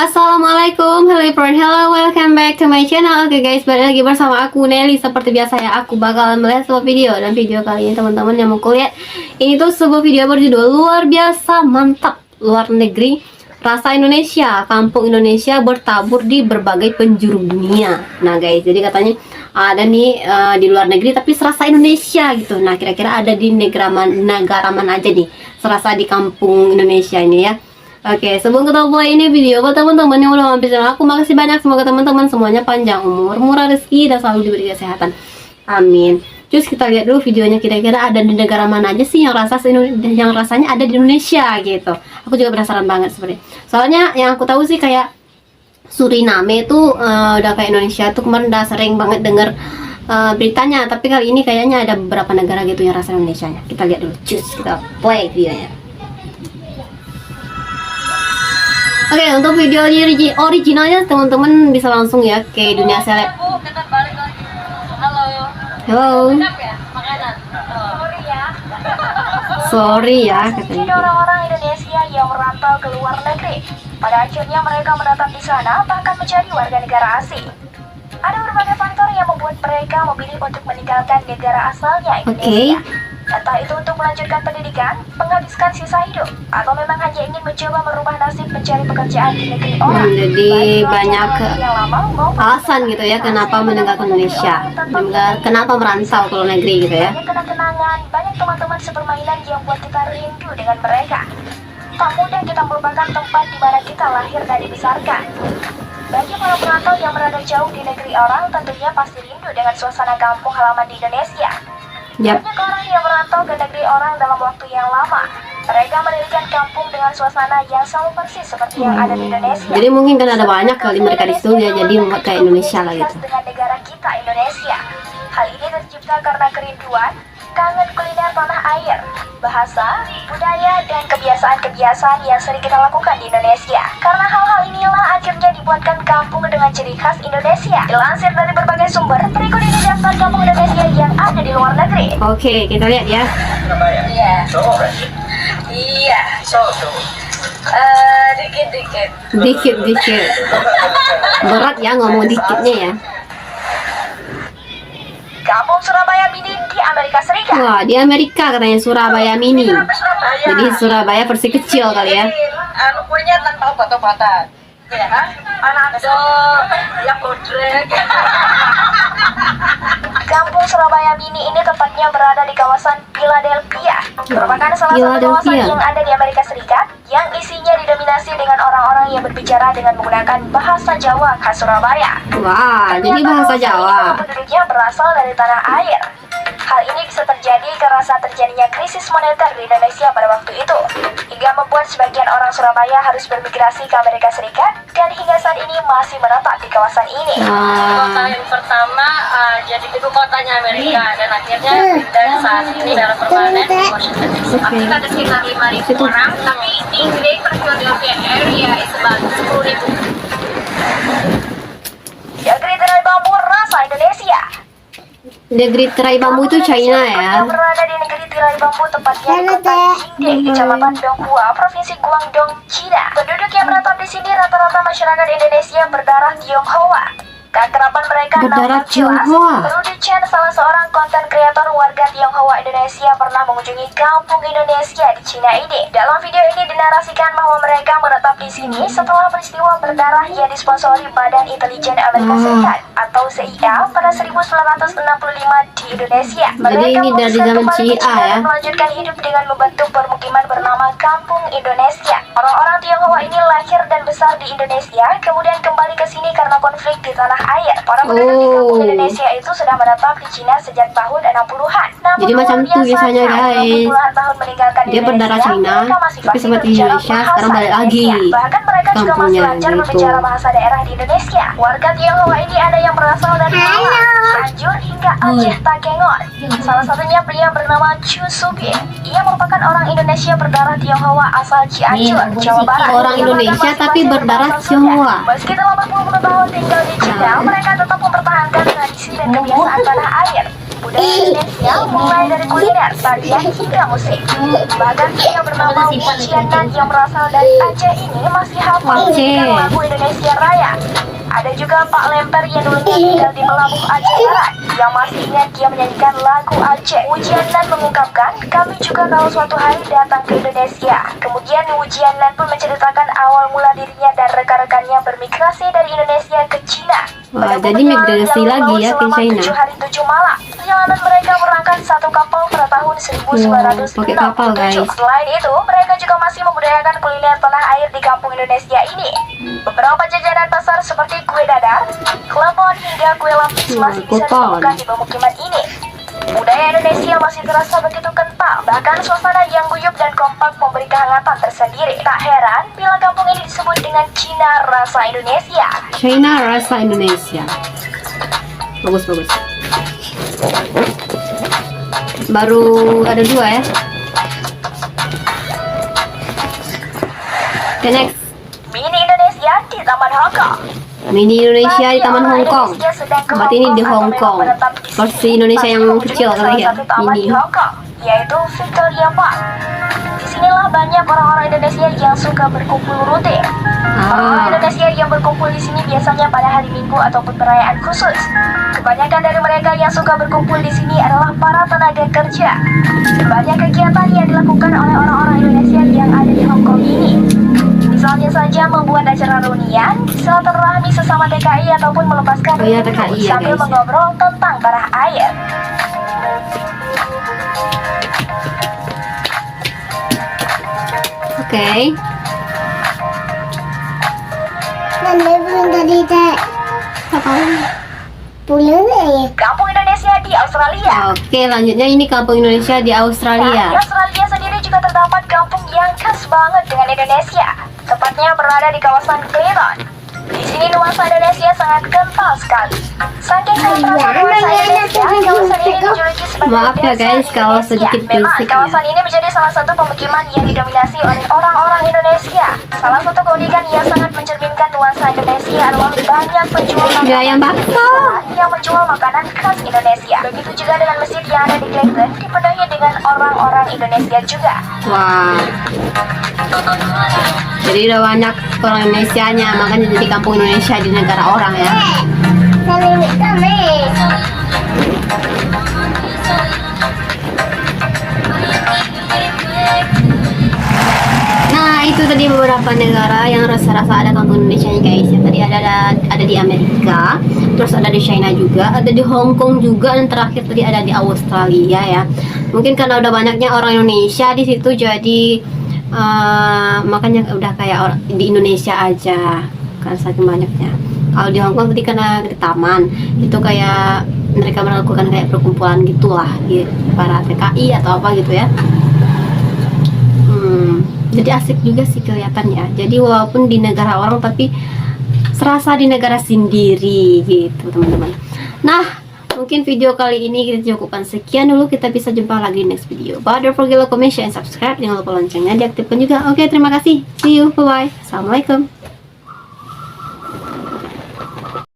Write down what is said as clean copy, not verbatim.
Assalamualaikum, hello friend, hello, welcome back to my channel. Oke guys, balik lagi bersama aku Nelly. Seperti biasa ya, aku bakalan melihat sebuah video. Dan video kali ini teman-teman yang mau kuliah, ini tuh sebuah video berjudul luar biasa mantap, luar negeri rasa Indonesia, kampung Indonesia bertabur di berbagai penjuru dunia. Nah guys, jadi katanya ada nih di luar negeri tapi serasa Indonesia gitu. Nah kira-kira ada di negara mana aja nih serasa di kampung Indonesia ini ya. Oke, sebelum kita mulai ini video, buat teman-teman yang udah mampir channel aku, makasih banyak. Semoga teman-teman semuanya panjang umur, murah rezeki, dan selalu diberi kesehatan. Amin. Terus kita lihat dulu videonya, kira-kira ada di negara mana aja sih yang rasanya ada di Indonesia gitu. Aku juga penasaran banget sebenarnya. Soalnya yang aku tahu sih kayak Suriname itu udah kayak Indonesia tuh, kemarin udah sering banget denger beritanya, tapi kali ini kayaknya ada beberapa negara gitu yang rasa Indonesia-nya. Kita lihat dulu, cus, kita play videonya. Oke, untuk video originalnya teman-teman bisa langsung ya ke dunia seleb. Halo. Sorry ya katanya. Orang-orang Indonesia yang merantau ke luar negeri, pada akhirnya mereka menetap di sana bahkan menjadi warga negara asing. Ada berbagai faktor yang membuat mereka memilih untuk meninggalkan negara asalnya Indonesia. Entah itu untuk melanjutkan pendidikan, menghabiskan sisa hidup, atau memang hanya ingin mencoba merubah nasib mencari pekerjaan di negeri orang. Jadi banyak alasan gitu ya kenapa meninggalkan Indonesia, kenapa merantau ke luar negeri gitu ya. Banyak kenang-kenangan, banyak teman-teman sepermainan yang buat kita rindu dengan mereka. Tak mudah kita merupakan tempat di mana kita lahir dan dibesarkan. Bagi para perantau yang berada jauh di negeri orang, tentunya pasti rindu dengan suasana kampung halaman di Indonesia. Banyak orang yang merantau ke negeri orang dalam waktu yang lama. Mereka mendirikan kampung dengan suasana yang sama persis seperti yang ada di Indonesia. Jadi mungkin kan ada banyak kali mereka di situ ya, jadi membuat kayak Indonesia lah gitu. Dengan negara kita Indonesia. Hal ini tercipta karena kerinduan, kangen kuliner tanah air, bahasa, budaya, dan kebiasaan-kebiasaan yang sering kita lakukan di Indonesia. Karena hal-hal inilah akhirnya dibuatkan kampung dengan ciri khas Indonesia. Dilansir dari berbagai sumber, berikut ini daftar kampung Indonesia yang ada di luar negeri. Oke, kita lihat ya. Iya. Dikit-dikit. Dikit-dikit. Berat ya ngomong dikitnya ya. Kampung Surabaya Mini di Amerika Serikat. Wah, di Amerika katanya Surabaya Mini. Jadi Surabaya versi kecil kali ya. Anu kuenya tanpa obat-obatan. Ya, anak yang bodrek. Kampung Surabaya Mini ini tepatnya berada di kawasan Philadelphia. Merupakan salah satu kawasan yang ada di Amerika Serikat yang isinya didominasi dengan orang-orang yang berbicara dengan menggunakan bahasa Jawa khas Surabaya. Wah, jadi bahasa Jawa. Penduduknya berasal dari tanah air. Hal ini bisa terjadi karena saat terjadinya krisis moneter di Indonesia pada waktu itu, hingga membuat sebagian orang Surabaya harus bermigrasi ke Amerika Serikat dan hingga saat ini masih menetap di kawasan ini. Kota yang pertama jadi ibu kotanya Amerika dan akhirnya dan saat ini dalam permanen di Washington DC. Amerika ada sekitar 5.000 orang, tapi di Greater Philadelphia area is about 10.000. Negeri tirai bambu rasa Indonesia. Negeri tirai bambu itu China ya. Berada di negeri tirai bambu tepatnya di kota Jingde, Kecamatan Donghua, Provinsi Guangdong, China. Penduduk yang menetap di sini rata-rata masyarakat Indonesia berdarah Tionghoa. Keakraban mereka berdarah nampak jelas. Tionghoa. Rudy Chen, salah seorang konten kreator warga Tionghoa Indonesia, pernah mengunjungi kampung Indonesia di Cina ini. Dalam video ini dinarasikan bahwa mereka menetap di sini setelah peristiwa berdarah yang disponsori Badan Intelijen Amerika Serikat atau CIA pada 1965 di Indonesia. Jadi ini dari zaman CIA ya. Melanjutkan hidup dengan membentuk permukiman bernama Kampung Indonesia. Orang-orang Tionghoa ini lahir dan besar di Indonesia, kemudian kembali ke sini karena konflik di tanah air. Para penduduk di kampung Indonesia itu sudah menetap di Cina sejak tahun 60-an. Jadi macam itu biasanya guys. Dia berdarah Cina, tapi seperti Indonesia sekarang balik lagi. Bahkan mereka juga masih lancar berbicara bahasa daerah di Indonesia. Warga Tionghoa ini ada yang berasal dari Malang, Cianjur hingga Aceh Takengon. Salah satunya pria bernama Chu Subin. Ia merupakan orang Indonesia berdarah Tionghoa asal Cianjur, Jawa Barat. Orang Indonesia tapi berdarah Tionghoa. Meski telah berpuluh-puluh tahun tinggal di Cina, mereka tetap mempertahankan tradisi dan kebiasaan tanah air. Budaya Indonesia mulai dari kuliner, tarian hingga musik. Bahkan pria bernama Wijianan yang berasal dari Aceh ini masih hafal Aceh. Ini kan lagu Indonesia Raya. Ada juga Pak Lemper yang dulunya tinggal di Melabuh Aceh Barat, yang masih ingat dia menyanyikan lagu Aceh. Wujianan mengungkapkan, kami juga kalau suatu hari datang ke Indonesia. Kemudian Wujianan pun menceritakan awal mula dirinya dan rekan-rekannya bermigrasi dari Indonesia ke Cina. Wah, jadi migrasi lagi ya ke China. 7 hari 7 malam. Perjalanan mereka berangkat satu kapal pada tahun 1967. pakai kapal, guys. Selain itu, mereka juga masih membudayakan kuliner tanah air di kampung Indonesia ini. Beberapa jajanan pasar seperti kue dadar, klepon hingga kue lapis masih bisa ditemukan di pemukiman ini. Budaya Indonesia masih terasa begitu kental, bahkan suasana yang guyup dan kompak memberi kehangatan tersendiri. Tak heran bila kampung ini disebut dengan Cina Rasa Indonesia. China Rasa Indonesia. Bagus. Baru ada 2 ya. Oke, next. Mini Indonesia di Taman Hongkong. Mini Indonesia di Taman Hong Kong. Berarti ini di Hong Kong. Versi Indonesia yang kecil kali ya. Mini. Yaitu Victoria Park. Disinilah banyak orang-orang Indonesia yang suka berkumpul rutin. Orang Indonesia yang berkumpul di sini biasanya pada hari Minggu ataupun perayaan khusus. Kebanyakan dari mereka yang suka berkumpul di sini adalah para tenaga kerja. Banyak kegiatan yang dilakukan oleh orang-orang Indonesia yang ada di Hong Kong ini. Misalnya saja membuat acara reunian, silaturahmi sesama TKI ataupun melepaskan TKI ya, sambil guys. mengobrol tentang tanah air. Oke. Kampung Indonesia di Australia. Oke, lanjutnya ini kampung Indonesia di Di Australia. Australia sendiri juga terdapat kampung yang khas banget dengan Indonesia. Tepatnya berada di kawasan Clayton. Di sini nuansa Indonesia sangat kental sekali. Saking kental nuansa Indonesia, kawasan ini dijuluki sebagai Maaf ya, Desa guys, kalau Indonesia. sedikit Memang berisik ya. kawasan ini menjadi salah satu pemukiman yang didominasi oleh orang-orang Indonesia. Salah satu keunikan yang sangat mencerminkan nuansa Indonesia adalah banyak penjual Ada ayam bakso. yang menjual makanan khas Indonesia. Begitu juga dengan masjid yang ada di Clayton dipenuhi dengan orang-orang Indonesia juga. Wah. Jadi udah banyak orang Indonesianya, makanya jadi kampung Indonesia di negara orang ya. Nah, itu tadi beberapa negara yang rasa-rasa ada kampung Indonesia guys. Yang tadi ada di Amerika, terus ada di China juga, ada di Hong Kong juga, dan terakhir tadi ada di Australia ya. Mungkin karena udah banyaknya orang Indonesia di situ, jadi makanya udah kayak orang di Indonesia aja kan saking banyaknya. Kalau di Hong Kong tadi karena di taman itu kayak mereka melakukan kayak perkumpulan gitulah, gitu, para TKI atau apa gitu ya. Jadi asik juga sih kelihatannya. Jadi walaupun di negara orang tapi serasa di negara sendiri gitu teman-teman. Nah, mungkin video kali ini kita cukupkan sekian dulu. Kita bisa jumpa lagi di next video. But don't forget to comment, share, and subscribe. Jangan lupa loncengnya diaktifkan juga. Oke, terima kasih. See you. Bye-bye. Assalamualaikum.